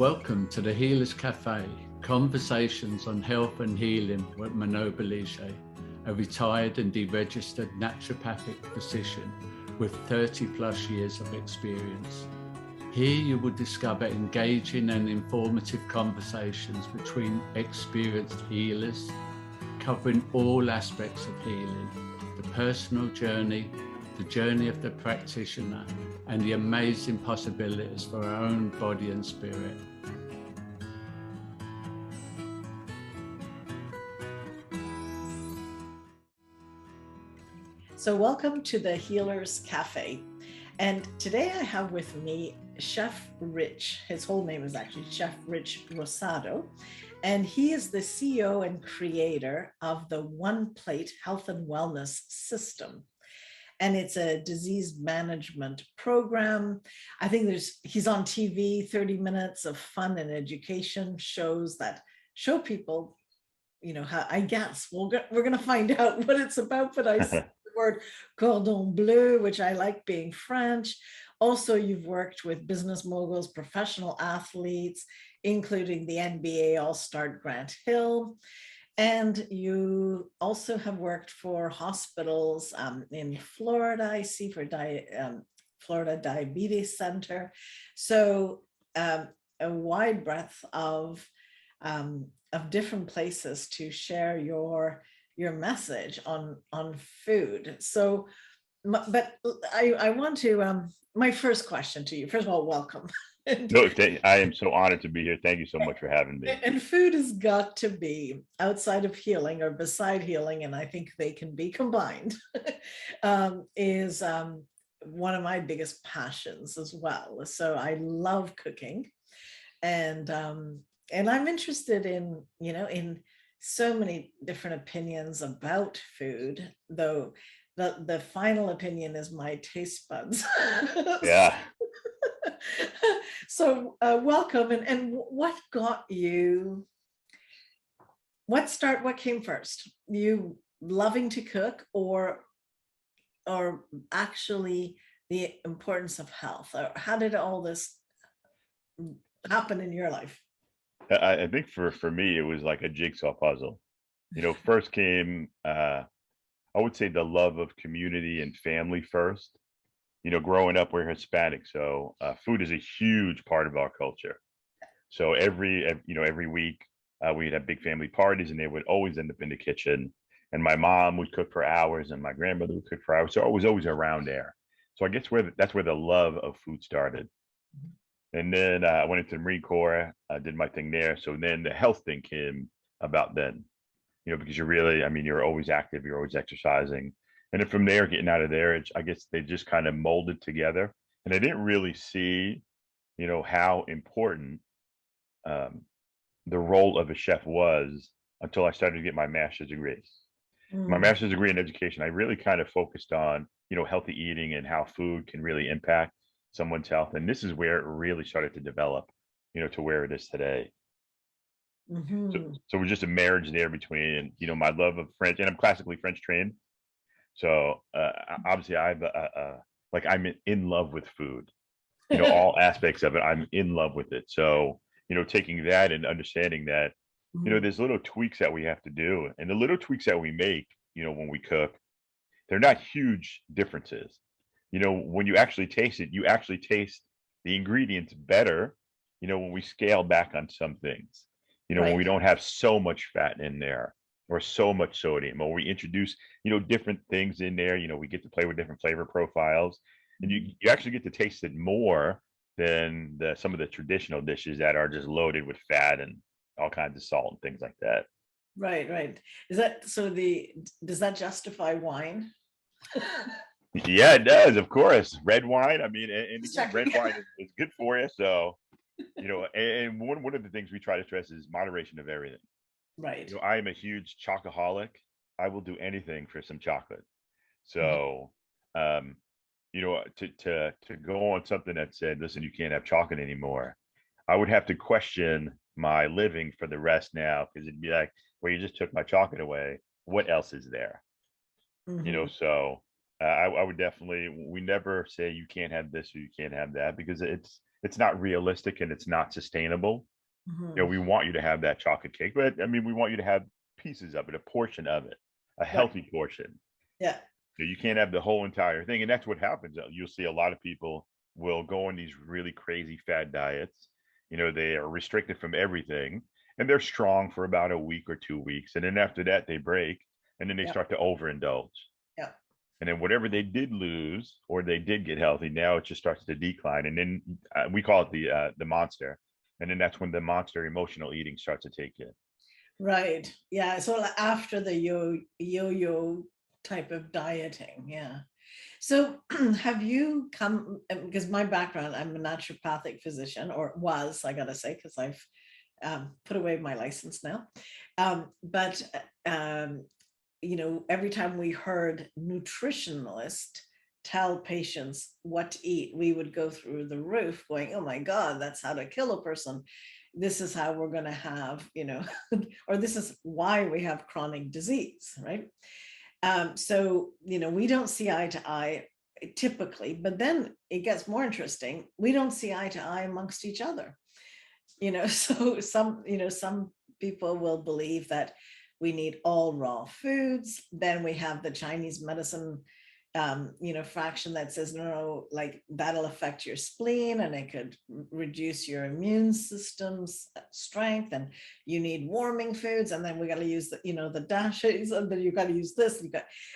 Welcome to the Healers Café, conversations on health and healing with Manon Bolliger, a retired and deregistered naturopathic physician with 30 plus years of experience. Here you will discover engaging and informative conversations between experienced healers, covering all aspects of healing, the personal journey, the journey of the practitioner, and the amazing possibilities for our own body and spirit. So welcome to the Healers Café. And today I have with me Chef Rich. His whole name is actually Chef Rich Rosado. And he is the CEO and creator of the One Plate Health and Wellness System. And it's a disease management program. I think he's on TV, 30 minutes of fun and education shows that show people, how, I guess, we're going to find out what it's about, but I see the word cordon bleu, which I like being French. Also, you've worked with business moguls, professional athletes, including the NBA All-Star Grant Hill. And you also have worked for hospitals in Florida, I see, for Florida Diabetes Center. So a wide breadth of different places to share your message on food. So, but I want to, my first question to you, first of all, welcome. No, I am so honored to be here. Thank you so much for having me. And food has got to be outside of healing or beside healing, and I think they can be combined, is one of my biggest passions as well. So I love cooking, and I'm interested in, in so many different opinions about food, though the final opinion is my taste buds. Yeah. So welcome. And what got you, what came first? You loving to cook or actually the importance of health? Or how did all this happen in your life? I think for me, it was like a jigsaw puzzle. First came, I would say, the love of community and family first. Growing up, we're Hispanic, so food is a huge part of our culture. So every week we'd have big family parties, and they would always end up in the kitchen. And my mom would cook for hours, and my grandmother would cook for hours. So I was always around there. So I guess that's where the love of food started. And then I went into the Marine Corps, did my thing there. So then the health thing came about then, because you're always active, you're always exercising. And then from there, getting out of there, I guess they just kind of molded together. And I didn't really see, how important the role of a chef was until I started to get my master's degree. My master's degree in education, I really kind of focused on, healthy eating and how food can really impact someone's health. And this is where it really started to develop, to where it is today. So we're just a marriage there between, my love of French, and I'm classically French trained. So obviously I'm in love with food, all aspects of it. I'm in love with it. So, taking that and understanding that, there's little tweaks that we have to do, and the little tweaks that we make, when we cook, they're not huge differences. When you actually taste it, you actually taste the ingredients better, when we scale back on some things, Right. When we don't have so much fat in there or so much sodium, or we introduce, different things in there, we get to play with different flavor profiles, and you actually get to taste it more than some of the traditional dishes that are just loaded with fat and all kinds of salt and things like that. Right. Is that so? Does that justify wine? Yeah, it does, of course. Red wine. I mean, and again, red wine is good for you. So, and one of the things we try to stress is moderation of everything. Right. I am a huge chocoholic. I will do anything for some chocolate. So, to go on something that said, listen, you can't have chocolate anymore, I would have to question my living for the rest now, because it'd be like, well, you just took my chocolate away. What else is there? So I would definitely, we never say you can't have this or you can't have that, because it's not realistic and it's not sustainable. Mhm. We want you to have that chocolate cake, but I mean, we want you to have pieces of it, a portion of it, a Right. healthy portion. Yeah. You can't have the whole entire thing. And that's what happens. You'll see a lot of people will go on these really crazy fad diets. They are restricted from everything and they're strong for about a week or 2 weeks. And then after that, they break and then they Yeah. start to overindulge. Yeah. And then whatever they did lose or they did get healthy, now it just starts to decline. And then we call it the monster. And then that's when the monster emotional eating starts to take in. Right. Yeah. So like after the yo-yo type of dieting. Yeah. So have you come, because my background, I'm a naturopathic physician, or was, I gotta say, because I've put away my license now. But every time we heard nutritionalist tell patients what to eat, we would go through the roof going, oh my God, that's how to kill a person. This is how we're going to have, or this is why we have chronic disease, right? So, we don't see eye to eye typically, but then it gets more interesting. We don't see eye to eye amongst each other. So some people will believe that we need all raw foods. Then we have the Chinese medicine fraction that says no, like that'll affect your spleen and it could reduce your immune system's strength, and you need warming foods, and then we got to use the dashes, and then you got to use this,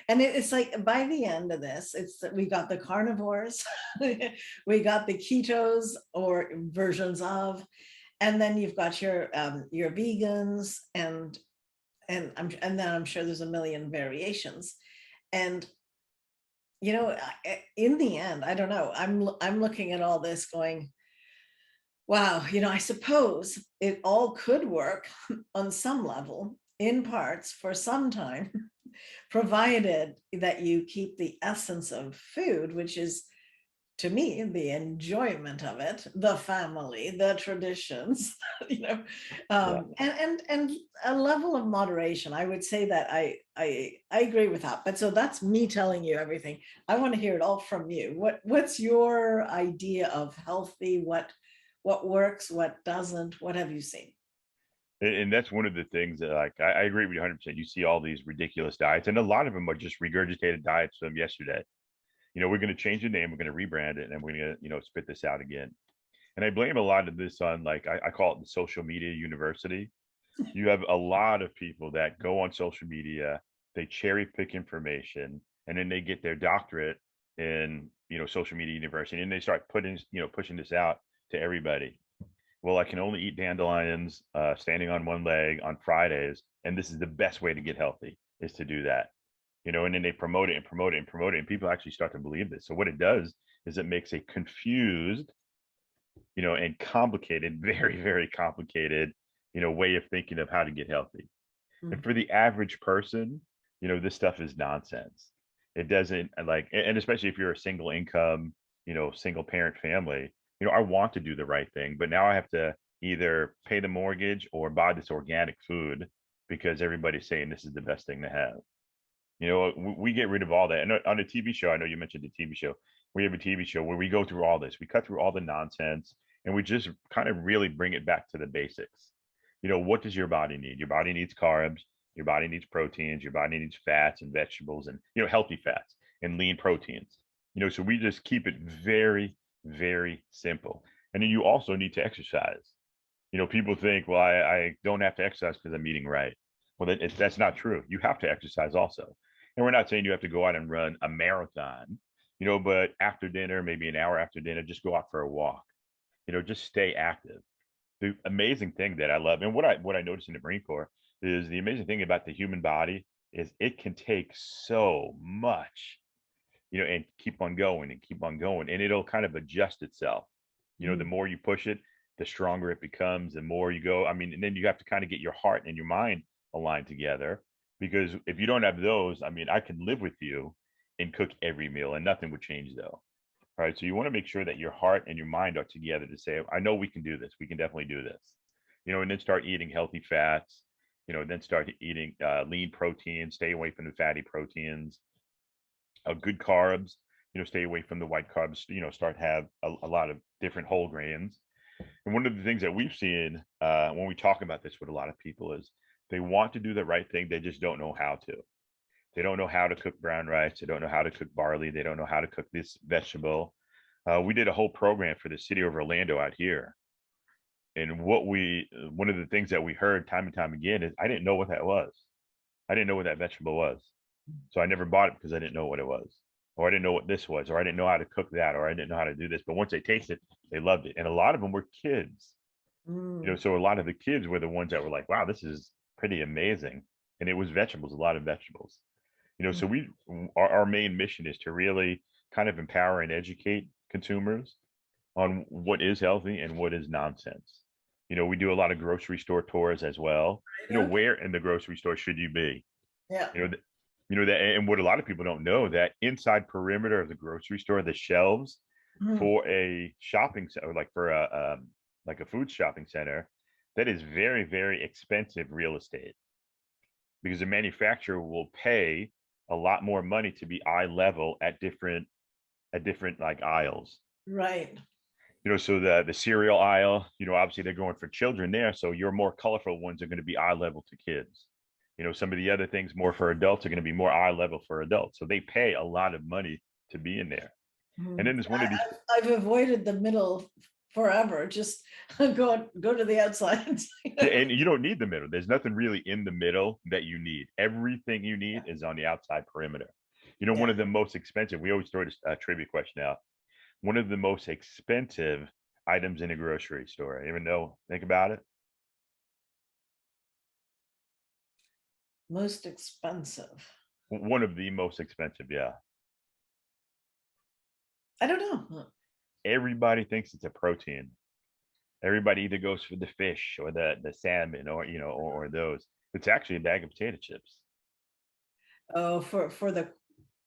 and it's like by the end of this, it's that we got the carnivores, we got the ketos or versions of, and then you've got your vegans, and then I'm sure there's a million variations. And in the end, I don't know, I'm looking at all this going, wow, I suppose it all could work on some level in parts for some time, provided that you keep the essence of food, which is, to me, the enjoyment of it, the family, the traditions, Yeah. and a level of moderation. I would say that I agree with that. But so that's me telling you everything. I want to hear it all from you. What's your idea of healthy? What works? What doesn't? What have you seen? And that's one of the things that, like, I agree with you 100%. You see all these ridiculous diets, and a lot of them are just regurgitated diets from yesterday. We're going to change the name, we're going to rebrand it, and we're going to, spit this out again. And I blame a lot of this on, like, I call it the social media university. You have a lot of people that go on social media, they cherry pick information, and then they get their doctorate in, social media university, and they start pushing this out to everybody. Well, I can only eat dandelions standing on one leg on Fridays, and this is the best way to get healthy, is to do that. And then they promote it and promote it and promote it, and people actually start to believe this. So what it does is it makes a confused, and complicated, very, very complicated, way of thinking of how to get healthy. And for the average person, this stuff is nonsense. It doesn't, like, and especially if you're a single income, single parent family, I want to do the right thing, but now I have to either pay the mortgage or buy this organic food because everybody's saying this is the best thing to have. We get rid of all that. And on a TV show, I know you mentioned the TV show. We have a TV show where we go through all this. We cut through all the nonsense and we just kind of really bring it back to the basics. What does your body need? Your body needs carbs. Your body needs proteins. Your body needs fats and vegetables and, healthy fats and lean proteins. So we just keep it very, very simple. And then you also need to exercise. People think, well, I don't have to exercise because I'm eating right. Well, that's not true. You have to exercise also. And we're not saying you have to go out and run a marathon, but after dinner, maybe an hour after dinner, just go out for a walk, just stay active. The amazing thing that I love, and what I noticed in the Marine Corps, is the amazing thing about the human body is it can take so much, and keep on going and keep on going, and it'll kind of adjust itself. The more you push it, the stronger it becomes, the more you go. I mean, and then you have to kind of get your heart and your mind aligned together, because if you don't have those, I mean, I can live with you and cook every meal and nothing would change though. All right. So you want to make sure that your heart and your mind are together to say, I know we can do this. We can definitely do this, and then start eating healthy fats, then start eating lean protein, stay away from the fatty proteins, good carbs, stay away from the white carbs, start have a lot of different whole grains. And one of the things that we've seen when we talk about this with a lot of people is they want to do the right thing. They just don't know how to. They don't know how to cook brown rice. They don't know how to cook barley. They don't know how to cook this vegetable. We did a whole program for the city of Orlando out here. And one of the things that we heard time and time again is I didn't know what that was. I didn't know what that vegetable was. So I never bought it because I didn't know what it was, or I didn't know what this was, or I didn't know how to cook that, or I didn't know how to do this. But once they tasted it, they loved it. And a lot of them were kids, so a lot of the kids were the ones that were like, wow, this is pretty amazing. And it was vegetables, a lot of vegetables, so our main mission is to really kind of empower and educate consumers on what is healthy and what is nonsense. We do a lot of grocery store tours as well. Where in the grocery store should you be? Yeah. That, and what a lot of people don't know, that inside perimeter of the grocery store, the shelves for a shopping center, like for a food shopping center, that is very, very expensive real estate, because the manufacturer will pay a lot more money to be eye level at different like aisles. Right. So the cereal aisle, obviously they're going for children there, so your more colorful ones are going to be eye level to kids. Some of the other things more for adults are going to be more eye level for adults. So they pay a lot of money to be in there. And then there's one of these. I've avoided the middle forever. Just go to the outside. And you don't need the middle. There's nothing really in the middle that you need. Everything you need is on the outside perimeter. One of the most expensive, we always throw a trivia question out. One of the most expensive items in a grocery store, even though, think about it. Most expensive. One of the most expensive, yeah. I don't know. Everybody thinks it's a protein. Everybody either goes for the fish or the salmon or those. It's actually a bag of potato chips. Oh, for the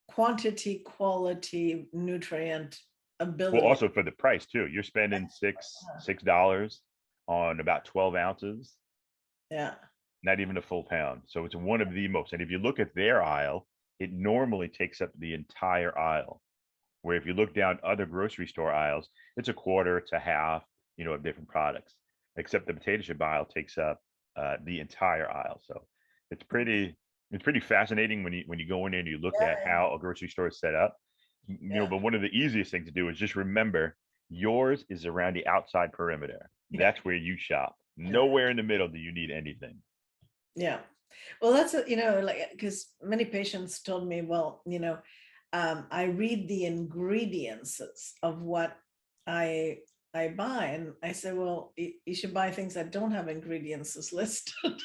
quantity, quality, nutrient ability. Well, also for the price too. You're spending $6 on about 12 ounces. Yeah. Not even a full pound. So it's one of the most. And if you look at their aisle, it normally takes up the entire aisle. Where if you look down other grocery store aisles, it's a quarter, it's a half, of different products. Except the potato chip aisle takes up the entire aisle. So it's pretty fascinating when you go in there and you look at how a grocery store is set up. But one of the easiest things to do is just remember yours is around the outside perimeter. That's where you shop. Nowhere in the middle do you need anything. Yeah. Well, that's, because many patients told me, well, I read the ingredients of what I buy. And I said, well, you should buy things that don't have ingredients listed,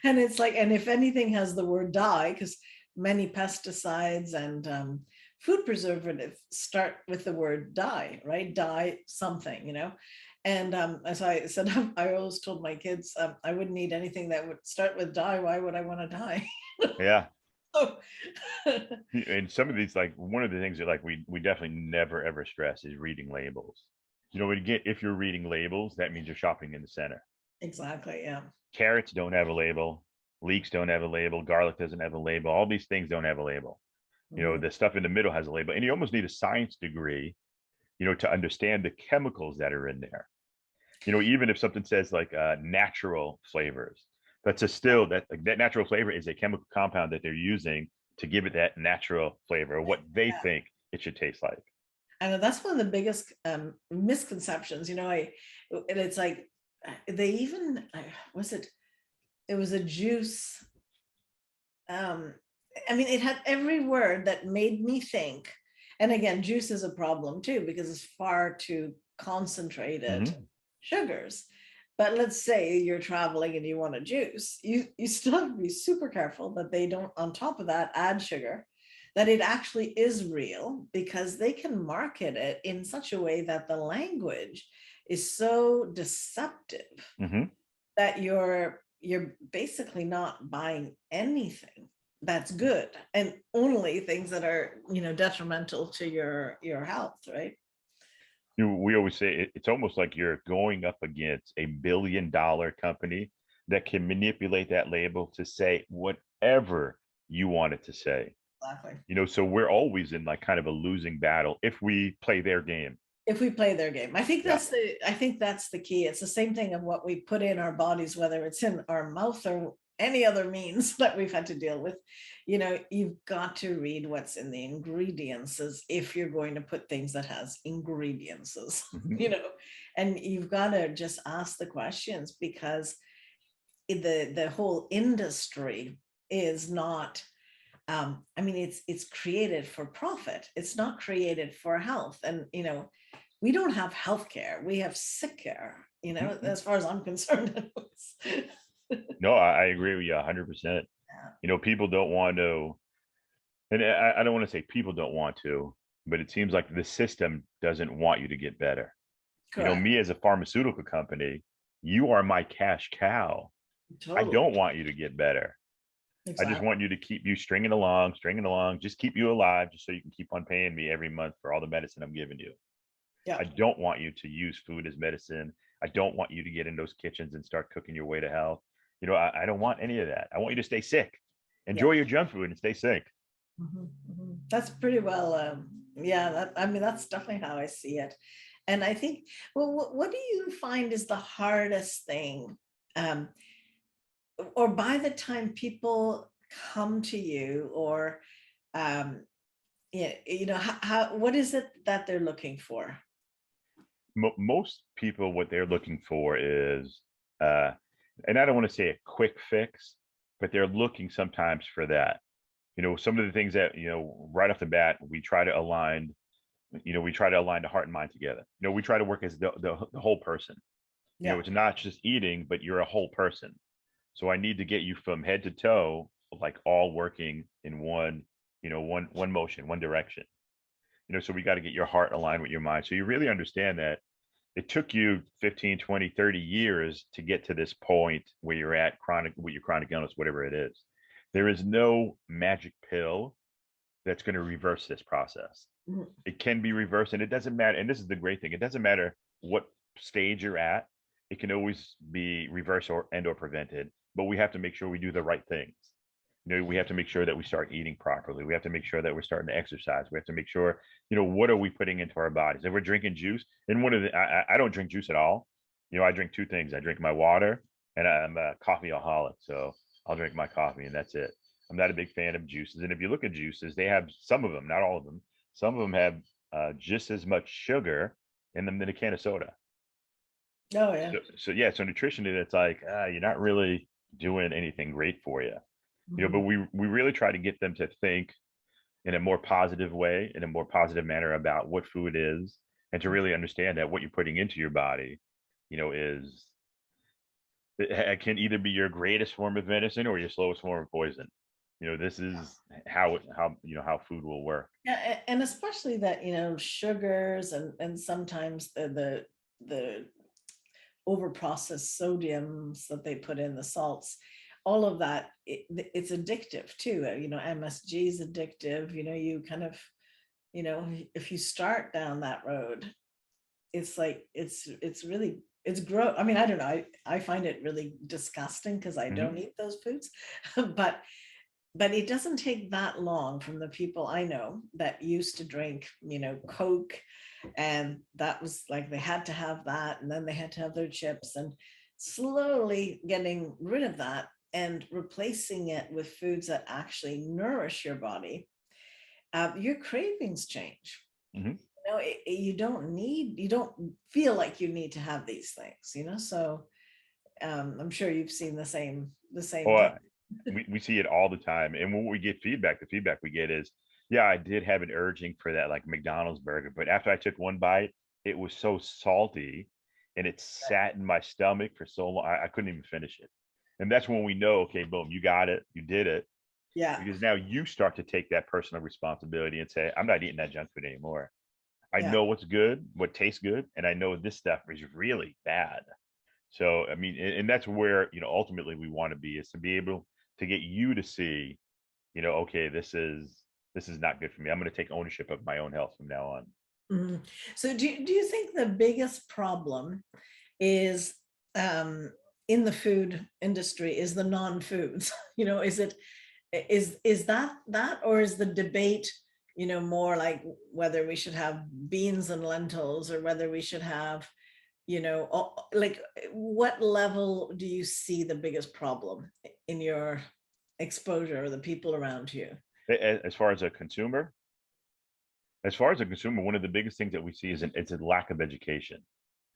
and it's like, and if anything has the word dye, because many pesticides and food preservatives start with the word dye, right? Dye something, And as I said, I always told my kids, I wouldn't eat anything that would start with dye. Why would I want to die? Yeah. And some of these, like one of the things that we definitely never ever stress is reading labels. If you're reading labels, that means you're shopping in the center. Exactly. Yeah. Carrots don't have a label. Leeks don't have a label. Garlic doesn't have a label. All these things don't have a label. The stuff in the middle has a label, and you almost need a science degree, to understand the chemicals that are in there. Even if something says like natural flavors, that natural flavor is a chemical compound that they're using to give it that natural flavor, what they think it should taste like. And that's one of the biggest misconceptions, and it's like, they even, it was a juice. It had every word that made me think, and again, juice is a problem too, because it's far too concentrated sugars. But let's say you're traveling and you want a juice, you still have to be super careful that they don't, on top of that, add sugar, that it actually is real, because they can market it in such a way that the language is so deceptive that you're basically not buying anything that's good, and only things that are, detrimental to your health, right? We always say it's almost like you're going up against a $1 billion company that can manipulate that label to say whatever you want it to say. Exactly. So we're always in like kind of a losing battle if we play their game. If we play their game. I think Yeah. that's the key. It's the same thing of what we put in our bodies, whether it's in our mouth or any other means that we've had to deal with. You've got to read what's in the ingredients as if you're going to put things that has ingredients, and you've got to just ask the questions, because the whole industry is not it's created for profit. It's not created for health. And we don't have healthcare, we have sick care, as far as I'm concerned. No, I agree with you 100%. People don't want to, and I don't want to say people don't want to, but it seems like the system doesn't want you to get better. Correct. Me as a pharmaceutical company, you are my cash cow. Totally. I don't want you to get better. Exactly. I just want you to keep you stringing along, just keep you alive, just so you can keep on paying me every month for all the medicine I'm giving you. Yeah. I don't want you to use food as medicine. I don't want you to get in those kitchens and start cooking your way to health. I don't want any of that. I want you to stay sick. Enjoy your junk food and stay sick. That's pretty well. That's definitely how I see it. And I think, well, what do you find is the hardest thing? Or by the time people come to you, or how, what is it that they're looking for? Most people, what they're looking for is, and I don't want to say a quick fix, but they're looking sometimes for that. Some of the things that, right off the bat, we try to align the heart and mind together. We try to work as the whole person. It's not just eating, but you're a whole person. So I need to get you from head to toe, like all working in one motion, one direction. So we got to get your heart aligned with your mind. So you really understand that it took you 15, 20, 30 years to get to this point where you're at with your chronic illness, whatever it is. There is no magic pill that's going to reverse this process. It can be reversed, and it doesn't matter. And this is the great thing. It doesn't matter what stage you're at. It can always be reversed or prevented, but we have to make sure we do the right things. We have to make sure that we start eating properly. We have to make sure that we're starting to exercise. We have to make sure, what are we putting into our bodies? If we're drinking juice, and I don't drink juice at all. I drink two things. I drink my water, and I'm a coffeeaholic. So I'll drink my coffee, and that's it. I'm not a big fan of juices. And if you look at juices, they have some of them, not all of them. Some of them have just as much sugar in them than a can of soda. Oh, yeah. So nutrition, it's like, you're not really doing anything great for you. But we really try to get them to think in a more positive way, in a more positive manner about what food is, and to really understand that what you're putting into your body, it can either be your greatest form of medicine or your slowest form of poison. This is how food will work. Yeah, and especially that sugars and sometimes the over processed sodiums that they put in, the salts, all of that, it's addictive too. MSG is addictive. You kind of, if you start down that road, it's like it's really, it's gross. I mean, I don't know. I find it really disgusting because I don't eat those foods, but it doesn't take that long from the people I know that used to drink, Coke, and that was like they had to have that, and then they had to have their chips, and slowly getting rid of that and replacing it with foods that actually nourish your body. Your cravings change. You don't feel like you need to have these things, so I'm sure you've seen the same Well, we see it all the time. And when we get feedback, the feedback we get is, I did have an urging for that like McDonald's burger, but after I took one bite, it was so salty and it sat in my stomach for so long, I couldn't even finish it. And that's when we know, okay, boom, you got it, you did it. Yeah. Because now you start to take that personal responsibility and say, I'm not eating that junk food anymore. I know what's good, what tastes good, and I know this stuff is really bad. So, I mean, and that's where, ultimately we want to be, is to be able to get you to see, okay, this is not good for me. I'm going to take ownership of my own health from now on. So do you think the biggest problem is in the food industry is the non-foods? Is it Is that, or is the debate, more like whether we should have beans and lentils, or whether we should have, like, what level do you see the biggest problem in your exposure, or the people around you? As far as a consumer, one of the biggest things that we see is it's a lack of education.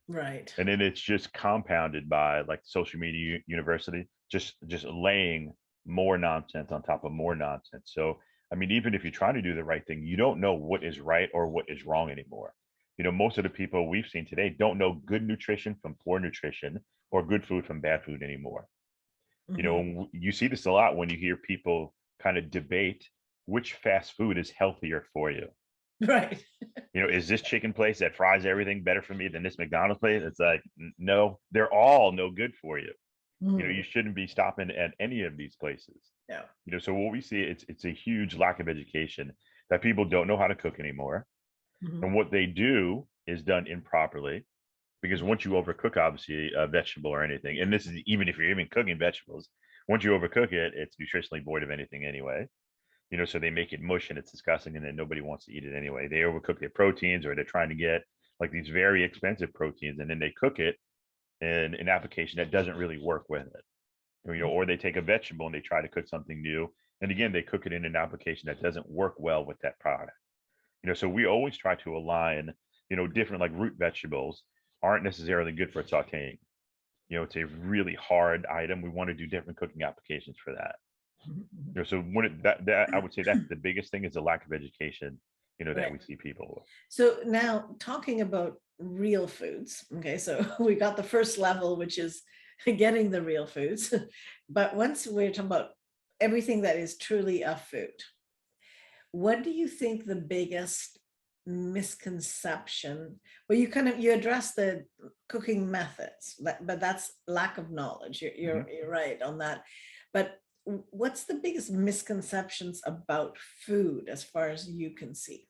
Right. And then it's just compounded by like social media university, just laying more nonsense on top of more nonsense. So I mean, even if you're trying to do the right thing, you don't know what is right or what is wrong anymore. Most of the people we've seen today don't know good nutrition from poor nutrition, or good food from bad food anymore. Mhm. You see this a lot when you hear people kind of debate which fast food is healthier for you. Right. Is this chicken place that fries everything better for me than this McDonald's place? It's like, no, they're all no good for you. You Mhm. shouldn't be stopping at any of these places. Yeah. So what we see, it's a huge lack of education, that people don't know how to cook anymore. Mhm. And what they do is done improperly, because once you overcook, obviously, a vegetable or anything, and this is even if you're even cooking vegetables, once you overcook it, it's nutritionally void of anything anyway. So they make it mush and it's disgusting, and then nobody wants to eat it anyway. They overcook their proteins, or they're trying to get like these very expensive proteins, and then they cook it in an application that doesn't really work with it. Or they take a vegetable and they try to cook something new, and again, they cook it in an application that doesn't work well with that product. So we always try to align, different, like root vegetables aren't necessarily good for sauteing. It's a really hard item. We want to do different cooking applications for that. Mhm. So that I would say that's the biggest thing, is the lack of education, that Right. we see people with. So now, talking about real foods, okay, so we got the first level, which is getting the real foods. But once we're talking about everything that is truly a food, what do you think the biggest misconception? Well, you address the cooking methods, but that's lack of knowledge. Mhm. You're right on that. But what's the biggest misconceptions about food, as far as you can see?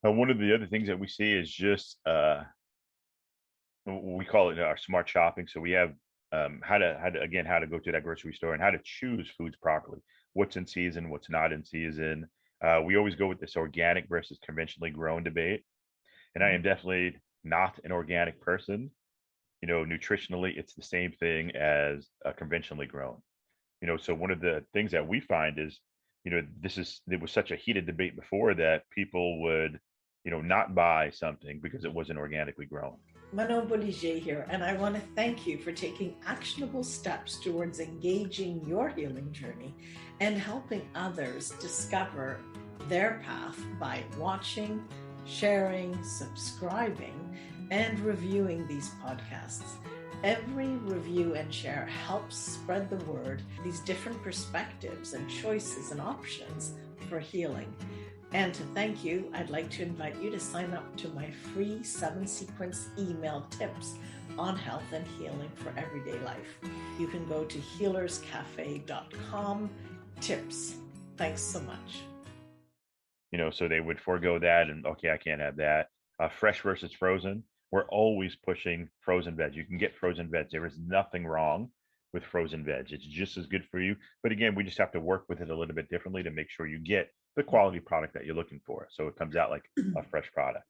One of the other things that we see is just we call it our smart shopping. So we have how to go to that grocery store and how to choose foods properly. What's in season, what's not in season. We always go with this organic versus conventionally grown debate. And I am definitely not an organic person. Nutritionally, it's the same thing as conventionally grown. So one of the things that we find is, there was such a heated debate before that people would, not buy something because it wasn't organically grown. Manon Bolliger here, and I want to thank you for taking actionable steps towards engaging your healing journey and helping others discover their path by watching, sharing, subscribing, and reviewing these podcasts. Every review and share helps spread the word, these different perspectives and choices and options for healing. And to thank you, I'd like to invite you to sign up to my free 7-sequence email tips on health and healing for everyday life. You can go to healerscafe.com tips. Thanks so much. So they would forego that, and okay, I can't have that. Fresh versus frozen. We're always pushing frozen veg. You can get frozen veg. There is nothing wrong with frozen veg. It's just as good for you. But again, we just have to work with it a little bit differently to make sure you get the quality product that you're looking for. So it comes out like a fresh product.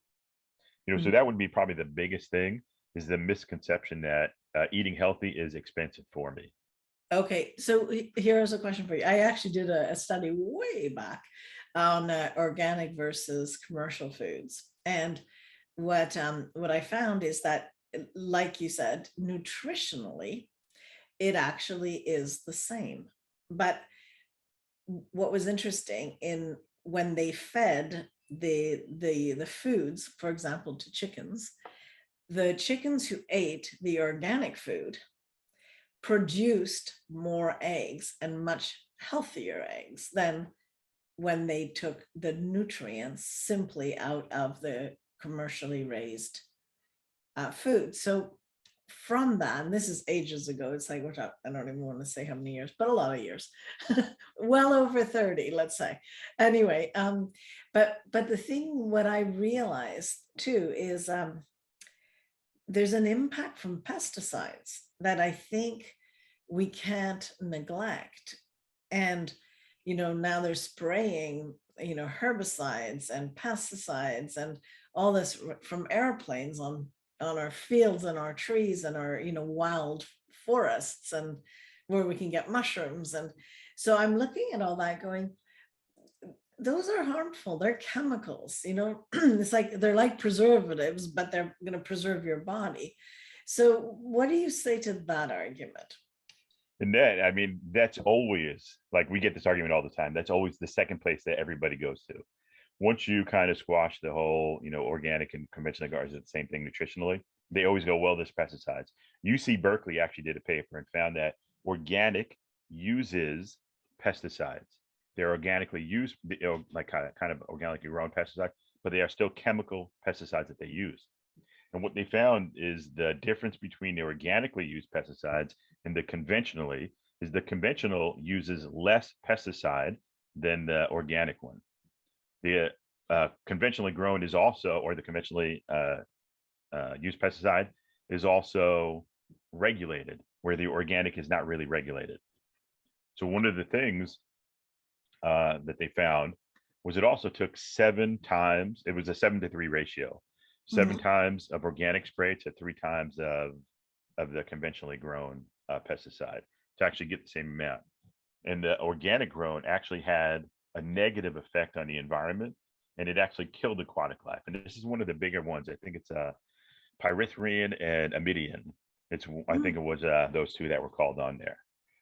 So that would be probably the biggest thing, is the misconception that eating healthy is expensive for me. Okay, so here's a question for you. I actually did a study way back on organic versus commercial foods, and what I found is that, like you said, nutritionally, it actually is the same. But what was interesting, in when they fed the foods, for example, to chickens, the chickens who ate the organic food produced more eggs, and much healthier eggs, than when they took the nutrients simply out of the commercially raised food. So from that, and this is ages ago, it's like, what, I don't even want to say how many years, but a lot of years, well over 30, let's say. Anyway, but the thing, what I realized too, is there's an impact from pesticides that I think we can't neglect. And, now they're spraying, herbicides and pesticides and all this from airplanes on our fields and our trees and our, wild forests, and where we can get mushrooms. And so I'm looking at all that going, those are harmful. They're chemicals, it's like they're like preservatives, but they're going to preserve your body. So what do you say to that argument? And that, I mean, that's always, like, we get this argument all the time. That's always the second place that everybody goes to. Once you kind of squash the whole, organic and conventional gardens, it's the same thing nutritionally. They always go, well, there's pesticides. UC Berkeley actually did a paper and found that organic uses pesticides. They're organically used, like kind of organically grown pesticides, but they are still chemical pesticides that they use. And what they found is the difference between the organically used pesticides and the conventionally is the conventional uses less pesticide than the organic one. The conventionally grown is also, or the conventionally used pesticide is also regulated, where the organic is not really regulated. So one of the things that they found was it also took 7 times, it was a 7-to-3 ratio, 7 times of organic spray to 3 times of the conventionally grown pesticide to actually get the same amount. And the organic grown actually had a negative effect on the environment, and it actually killed aquatic life. And this is one of the bigger ones. I think it's pyrethrin and amidian. I think it was those two that were called on there.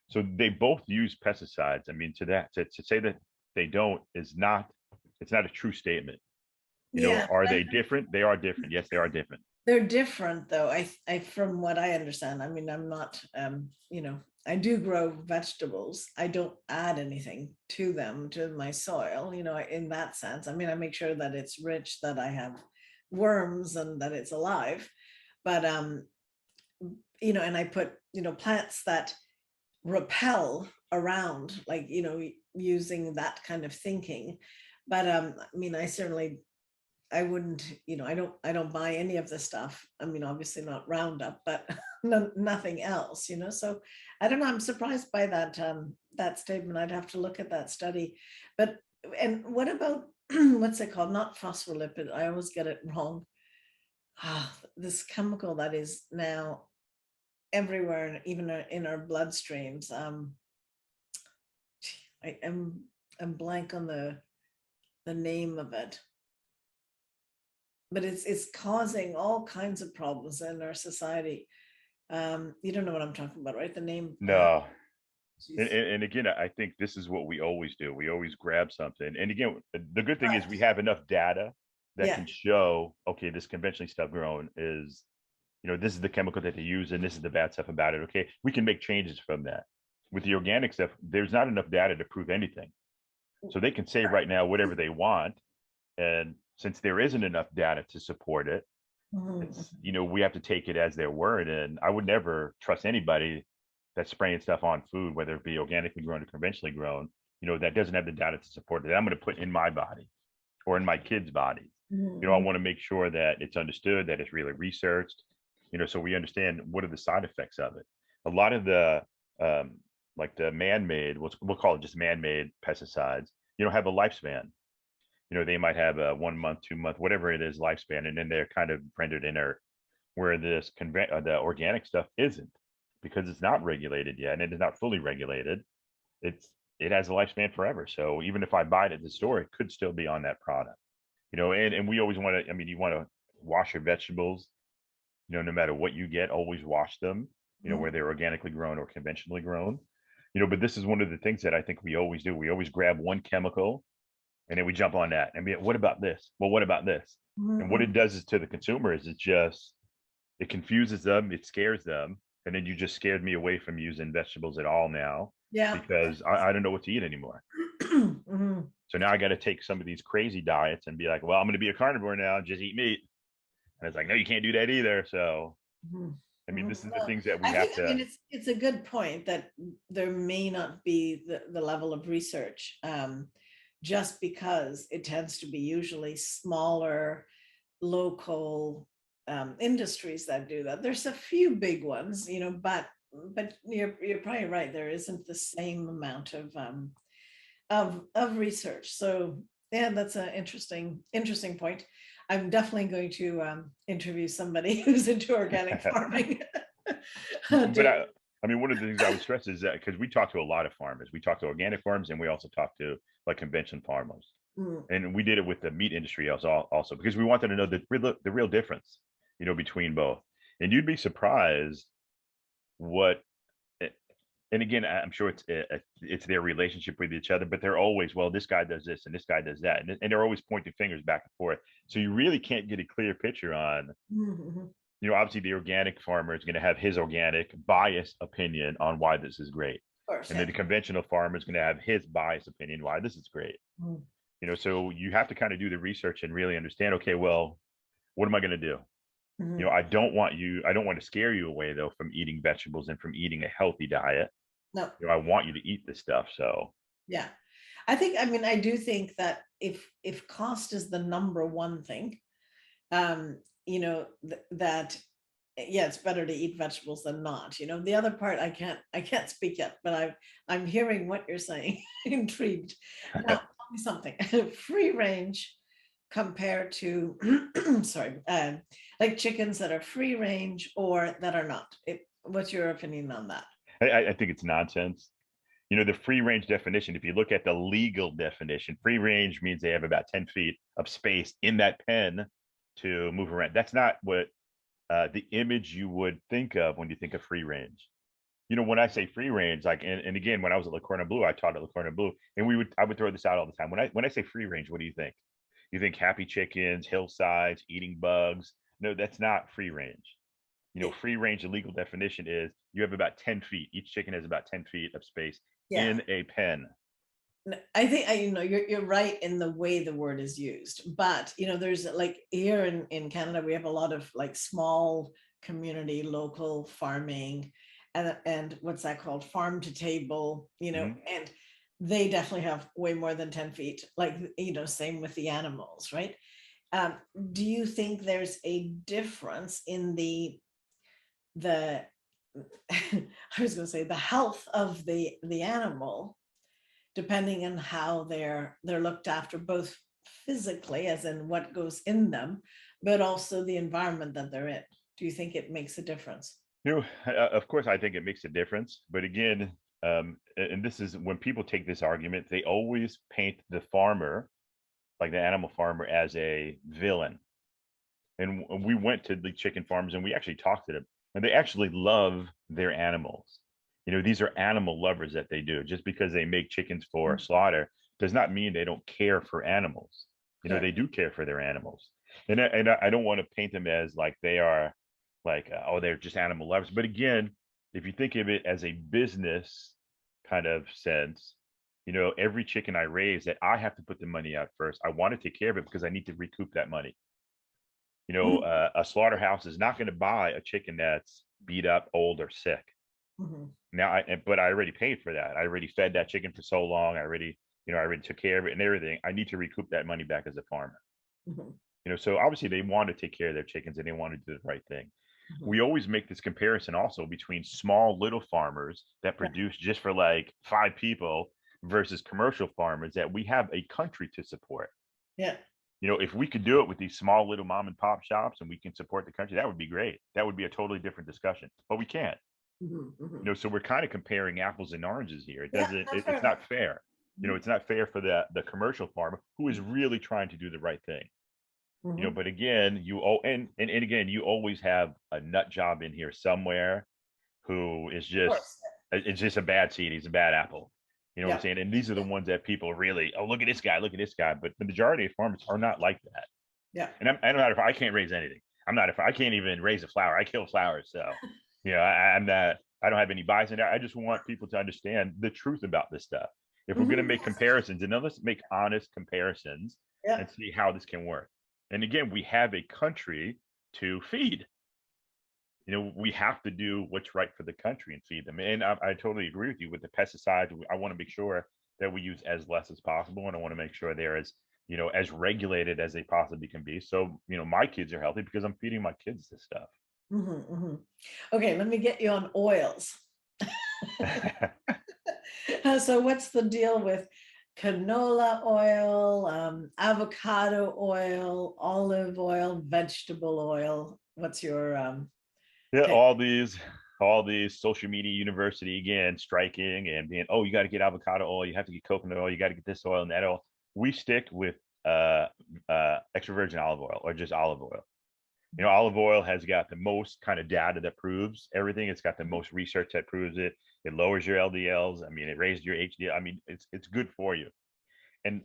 So they both use pesticides. I mean, to say that they don't is not, it's not a true statement. Are they different? They are different. Yes, they are different. They're different, though. I from what I understand, I mean, I'm not, I do grow vegetables. I don't add anything to them, to my soil, in that sense. I mean, I make sure that it's rich, that I have worms and that it's alive. But, and I put, plants that repel around, like, using that kind of thinking. But, I mean, I wouldn't, I don't buy any of the stuff. I mean, obviously not Roundup, but nothing else, So I don't know. I'm surprised by that statement. I'd have to look at that study. But, and what about, what's it called? Not phospholipid. I always get it wrong. This chemical that is now everywhere, even in our bloodstreams. I'm blank on the name of it. But it's causing all kinds of problems in our society. You don't know what I'm talking about, right? The name? No. And again, I think this is what we always do. We always grab something. And again, the good thing is we have enough data that can show, okay, this conventionally stuff grown is, this is the chemical that they use and this is the bad stuff about it. Okay, we can make changes from that. With the organic stuff, there's not enough data to prove anything. So they can say right now whatever they want. And since there isn't enough data to support it, it's, we have to take it as their word. And I would never trust anybody that's spraying stuff on food, whether it be organically grown or conventionally grown, that doesn't have the data to support it. I'm going to put in my body or in my kids' bodies. I want to make sure that it's understood, that it's really researched, so we understand what are the side effects of it. A lot of the, like the man-made, we'll call it just man-made pesticides, have a lifespan. They might have a 1 month, 2 month, whatever it is lifespan, and then they're kind of rendered inert, where this the organic stuff isn't, because it's not regulated yet, and it is not fully regulated. It has a lifespan forever. So even if I buy it at the store, it could still be on that product, and we always want to, I mean, you want to wash your vegetables, no matter what you get, always wash them, where they're organically grown or conventionally grown, but this is one of the things that I think we always do. We always grab one chemical and then we jump on that. And what about this? Well, what about this? And what it does is to the consumer is it confuses them, it scares them. And then you just scared me away from using vegetables at all now. Yeah. Because I don't know what to eat anymore. So now I got to take some of these crazy diets and be like, well, I'm going to be a carnivore now and just eat meat. And it's like, no, you can't do that either. So, I mean, this is the things that we have to. I mean, it's a good point that there may not be the level of research, just because it tends to be usually smaller, local industries that do that. There's a few big ones, but but you're probably right. There isn't the same amount of research. So yeah, that's an interesting point. I'm definitely going to interview somebody who's into organic farming. But I mean, one of the things I would stress is that because we talk to a lot of farmers, we talk to organic farmers, and we also talk to like conventional farmers. And we did it with the meat industry also because we wanted to know the real difference, between both. And you'd be surprised what. And again, I'm sure it's their relationship with each other, but they're always, well, this guy does this and this guy does that, and they're always pointing fingers back and forth. So you really can't get a clear picture on. Obviously the organic farmer is going to have his organic biased opinion on why this is great. And then the conventional farmer is going to have his biased opinion why this is great. So you have to kind of do the research and really understand, okay, well, what am I going to do? I don't want to scare you away though from eating vegetables and from eating a healthy diet. No. I want you to eat this stuff. So yeah, I do think that if cost is the number one thing, that it's better to eat vegetables than not. The other part I can't speak yet, but I'm hearing what you're saying. Intrigued. Now tell me something. Free range compared to sorry, like chickens that are free range or that are not. What's your opinion on that? I think it's nonsense. The free range definition, if you look at the legal definition, free range means they have about 10 feet of space in that pen to move around. That's not what the image you would think of when you think of free range. When I say free range, like, and again, when I was at La Corne Bleu, I taught at La Corne Bleu, and I would throw this out all the time. When I say free range, what do you think? You think happy chickens, hillsides, eating bugs? No, that's not free range. Free range, the legal definition is you have about 10 feet. Each chicken has about 10 feet of space in a pen. I think you're right in the way the word is used, but there's like here in Canada we have a lot of like small community local farming and what's that called, farm to table, and they definitely have way more than 10 feet, like same with the animals, right? Do you think there's a difference in the I was going to say the health of the animal depending on how they're looked after, both physically as in what goes in them, but also the environment that they're in? Do you think it makes a difference? Of course I think it makes a difference, but again, and this is when people take this argument, they always paint the farmer, like the animal farmer, as a villain. And we went to the chicken farms and we actually talked to them, and they actually love their animals. These are animal lovers that they do. Just because they make chickens for slaughter does not mean they don't care for animals. They do care for their animals. And I don't want to paint them as like they are like, oh, they're just animal lovers. But again, if you think of it as a business kind of sense, every chicken I raise that I have to put the money out first, I want to take care of it because I need to recoup that money. A slaughterhouse is not going to buy a chicken that's beat up, old, or sick. Now, but I already paid for that. I already fed that chicken for so long. I already took care of it and everything. I need to recoup that money back as a farmer. So obviously they want to take care of their chickens and they want to do the right thing. We always make this comparison also between small little farmers that produce just for like 5 people versus commercial farmers that we have a country to support. If we could do it with these small little mom and pop shops and we can support the country, that would be great. That would be a totally different discussion, but we can't. So we're kind of comparing apples and oranges here. It's not fair. It's not fair for the commercial farmer who is really trying to do the right thing. But again, and again, you always have a nut job in here somewhere who is it's just a bad seed. He's a bad apple. What I'm saying? And these are the ones that people really, oh, look at this guy. But the majority of farmers are not like that. And I'm not, I can't raise anything. I can't even raise a flower. I kill flowers. So, I'm not, I don't have any bias in that. I just want people to understand the truth about this stuff. If we're going to make comparisons, and then let's make honest comparisons and see how this can work. And again, we have a country to feed. We have to do what's right for the country and feed them. And I totally agree with you with the pesticides. I want to make sure that we use as less as possible. And I want to make sure they're as regulated as they possibly can be. So, my kids are healthy because I'm feeding my kids this stuff. Okay, let me get you on oils. So what's the deal with canola oil, avocado oil, olive oil, vegetable oil? What's your Yeah, take? all these social media university again striking and being, oh, you got to get avocado oil, you have to get coconut oil, you got to get this oil and that oil. We stick with uh extra virgin olive oil or just olive oil. Olive oil has got the most kind of data that proves everything. It's got the most research that proves it. It lowers your LDLs. I mean, it raises your HDL. I mean, it's good for you. And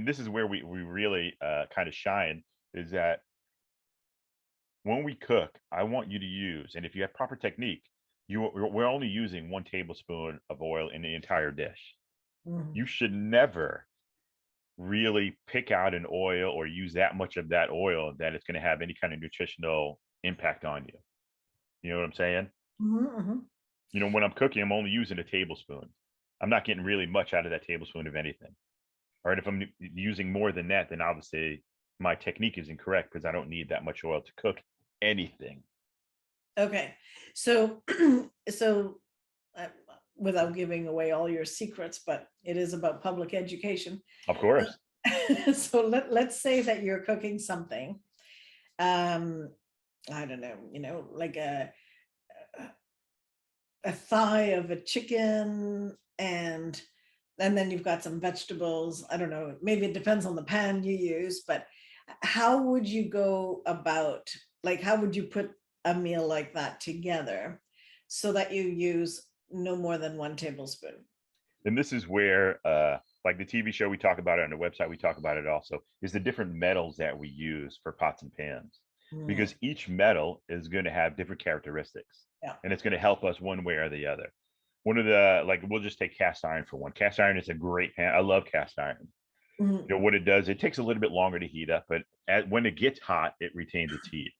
this is where we really kind of shine, is that when we cook, I want you to use, and if you have proper technique, we're only using 1 tablespoon of oil in the entire dish. Mhm. You should never really pick out an oil or use that much of that oil that it's going to have any kind of nutritional impact on you. You know what I'm saying? Mhm. When I'm cooking, I'm only using a tablespoon. I'm not getting really much out of that tablespoon of anything. All right. If I'm using more than that, then obviously my technique is incorrect because I don't need that much oil to cook anything. Okay, so so uh, without giving away all your secrets, but it is about public education. Of course. So let's say that you're cooking something, I don't know, like a thigh of a chicken, and then you've got some vegetables. I don't know, maybe it depends on the pan you use, but how would you go about, like, how would you put a meal like that together so that you use no more than 1 tablespoon? And this is where like the TV show, we talk about it on the website, we talk about it also, is the different metals that we use for pots and pans, Mm, because each metal is going to have different characteristics yeah. and it's going to help us one way or the other. One of the, like, we'll just take cast iron for one. Cast iron is a great pan. I love cast iron. Mhm, What it does, it takes a little bit longer to heat up, but when it gets hot, it retains its heat.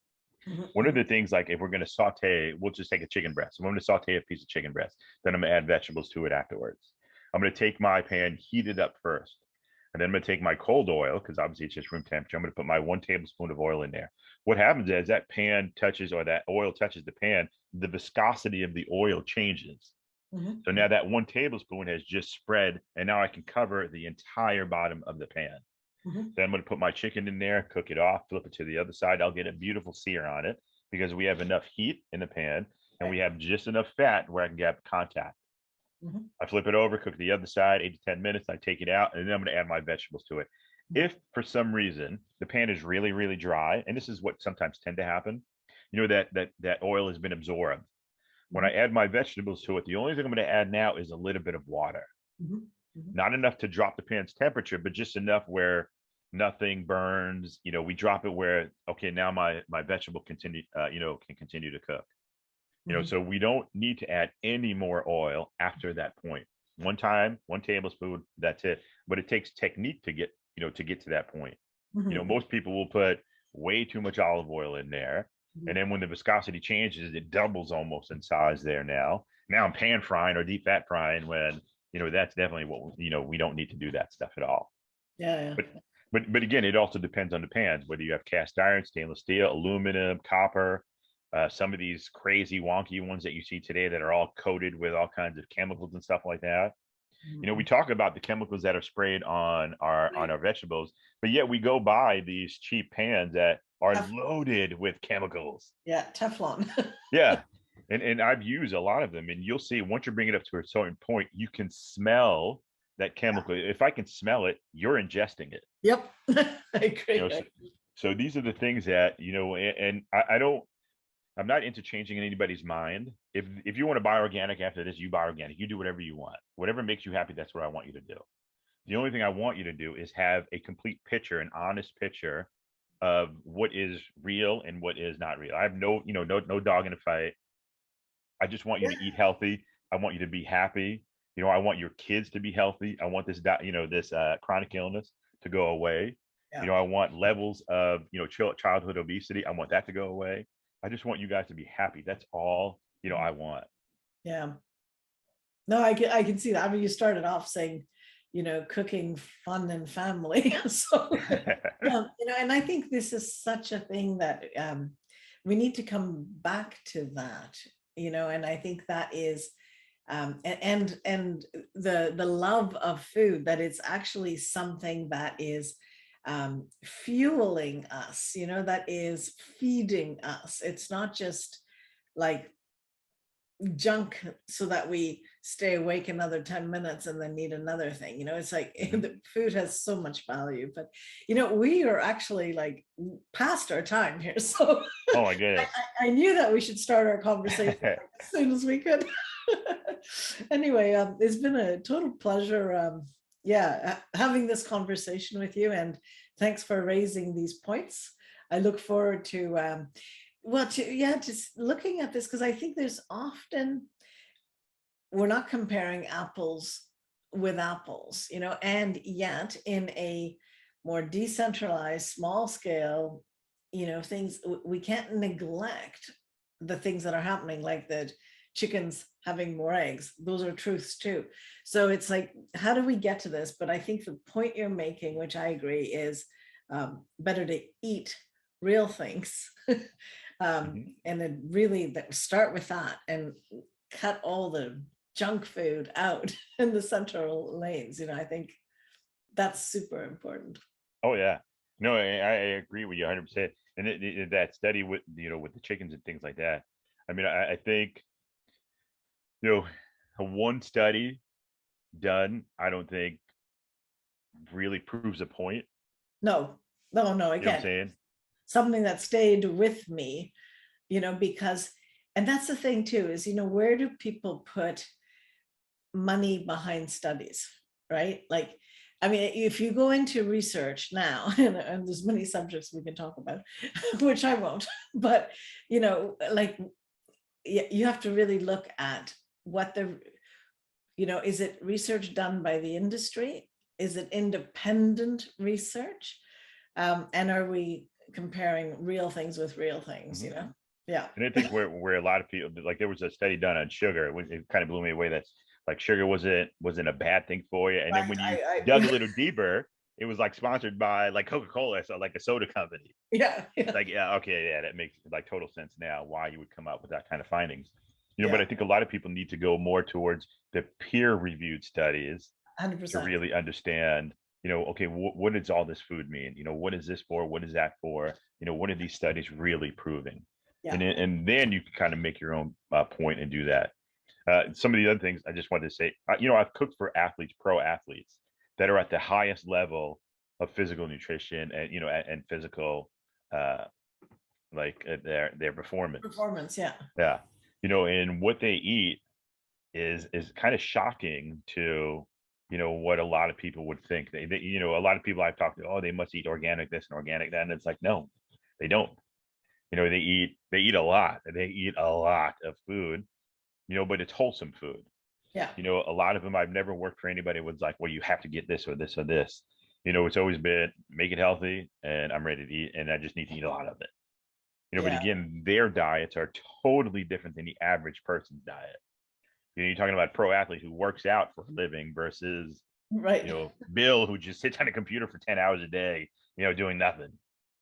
mhm, One of the things, like if we're going to saute, we'll just take a chicken breast. I'm going to saute a piece of chicken breast, then I'm going to add vegetables to it afterwards. I'm going to take my pan, heat it up first, and then I'm going to take my cold oil, because obviously it's just room temperature. I'm going to put my 1 tablespoon of oil in there. What happens is that pan touches, or that oil touches the pan, the viscosity of the oil changes. mhm, So now that 1 tablespoon has just spread, and now I can cover the entire bottom of the pan. mhm. Then I'm going to put my chicken in there, cook it off, flip it to the other side. I'll get a beautiful sear on it because we have enough heat in the pan and we Right. have just enough fat where I can get contact. Mhm, I flip it over, cook the other side, 8 to 10 minutes. I take it out, and then I'm going to add my vegetables to it. If for some reason the pan is really, really dry, and this is what sometimes tend to happen, that oil has been absorbed. When I mhm, add my vegetables to it, the only thing I'm going to add now is a little bit of water. mhm, mhm. Not enough to drop the pan's temperature, but just enough where nothing burns. We drop it where, okay, now my vegetable can continue to cook. Mhm. So we don't need to add any more oil after that point. One time, 1 tablespoon, that's it. But it takes technique to get to that point. Mhm. Most people will put way too much olive oil in there. And Mhm. then when the viscosity changes, it doubles almost in size there now. Now I'm pan frying or deep fat frying when, that's definitely what, we don't need to do that stuff at all. Yeah, But yeah. but again, it also depends on the pans, whether you have cast iron, stainless steel, aluminum, copper, some of these crazy wonky ones that you see today that are all coated with all kinds of chemicals and stuff like that. We Mhm. talk about the chemicals that are sprayed on our Right. vegetables, but yet we go buy these cheap pans that are Tef- loaded with chemicals. yeah, Teflon. Yeah. And I've used a lot of them, and you'll see once you bring it up to a certain point, you can smell that chemical. If I can smell it, you're ingesting it. Yep. I You know, agree. so, so these are the things that, and I don't, I'm not into changing anybody's mind. If you want to buy organic after this, you buy organic. You do whatever you want. Whatever makes you happy, that's what I want you to do. The only thing I want you to do is have a complete picture, an honest picture of what is real and what is not real. I have no dog in the fight. I just want you Yeah, to eat healthy. I want you to be happy. I want your kids to be healthy. I want this chronic illness to go away. yeah, I want levels of, childhood obesity. I want that to go away. I just want you guys to be happy. That's all, I want. yeah. No, I can see that. I mean, you started off saying, cooking fun and family. So, and I think this is such a thing that we need to come back to that, and I think that is and the love of food, that it's actually something that is fueling us, that is feeding us. It's not just like junk so that we stay awake another 10 minutes and then need another thing. It's like the food has so much value. But we are actually like past our time here, so oh my goodness. I knew that we should start our conversation as soon as we could. Anyway, it's been a total pleasure having this conversation with you, and thanks for raising these points. I look forward to just looking at this, because I think there's often, we're not comparing apples with apples, and yet in a more decentralized, small scale, things, we can't neglect the things that are happening, like the chickens having more eggs. Those are truths too. So it's like, how do we get to this? But I think the point you're making, which I agree, is better to eat real things. And then really start with that and cut all the junk food out in the central lanes. I think that's super important. Oh yeah, no, I agree with you 100%. And that study with with the chickens and things like that. I mean, I think one study done, I don't think really proves a point. No. Again, you know what I'm saying? Something that stayed with me, because, and that's the thing too, is, where do people put money behind studies, right? Like, I mean, if you go into research now, and there's many subjects we can talk about, which I won't, but, like, you have to really look at what is it research done by the industry? Is it independent research? And are we comparing real things with real things, Yeah. And I think where a lot of people, like, there was a study done on sugar. It kind of blew me away that like sugar wasn't a bad thing for you. And then when you dug a little deeper, it was like sponsored by like Coca-Cola, so like a soda company. Yeah. Like, okay, that makes like total sense now why you would come up with that kind of findings. But I think a lot of people need to go more towards the peer-reviewed studies 100%. to really understand, okay, what does all this food mean? What is this for? What is that for? What are these studies really proving? Yeah. And then you can kind of make your own point and do that. Some of the other things I just wanted to say, I've cooked for athletes, pro athletes that are at the highest level of physical nutrition and, and physical, like their performance. Yeah. Yeah. And what they eat is kind of shocking to, what a lot of people would think. They a lot of people I've talked to, oh, they must eat organic this and organic that. And it's like, no, they don't. They eat a lot. They eat a lot of food, but it's wholesome food. Yeah. A lot of them, I've never worked for anybody was like, well, you have to get this or this or this. It's always been make it healthy and I'm ready to eat and I just need to eat a lot of it. But again, their diets are totally different than the average person's diet. You're talking about pro athlete who works out for a living versus, right. Bill, who just sits on a computer for 10 hours a day, doing nothing.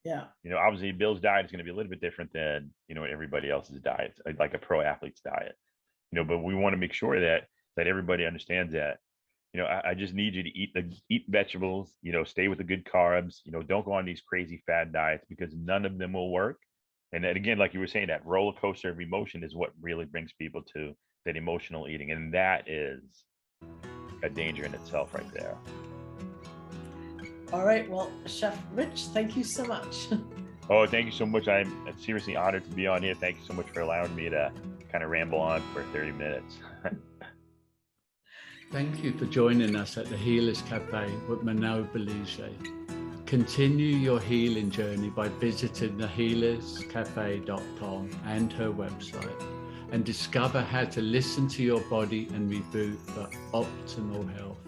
Yeah. Obviously Bill's diet is going to be a little bit different than, everybody else's diet, like a pro athlete's diet. But we want to make sure that everybody understands that. I just need you to eat vegetables, stay with the good carbs, don't go on these crazy fad diets because none of them will work. And then again, like you were saying, that roller coaster of emotion is what really brings people to that emotional eating. And that is a danger in itself right there. All right. Well, Chef Rich, thank you so much. Oh, thank you so much. I'm seriously honored to be on here. Thank you so much for allowing me to kind of ramble on for 30 minutes. Thank you for joining us at the Healers Café with Manon Bolliger. Continue your healing journey by visiting thehealerscafe.com and her website and discover how to listen to your body and reboot for optimal health.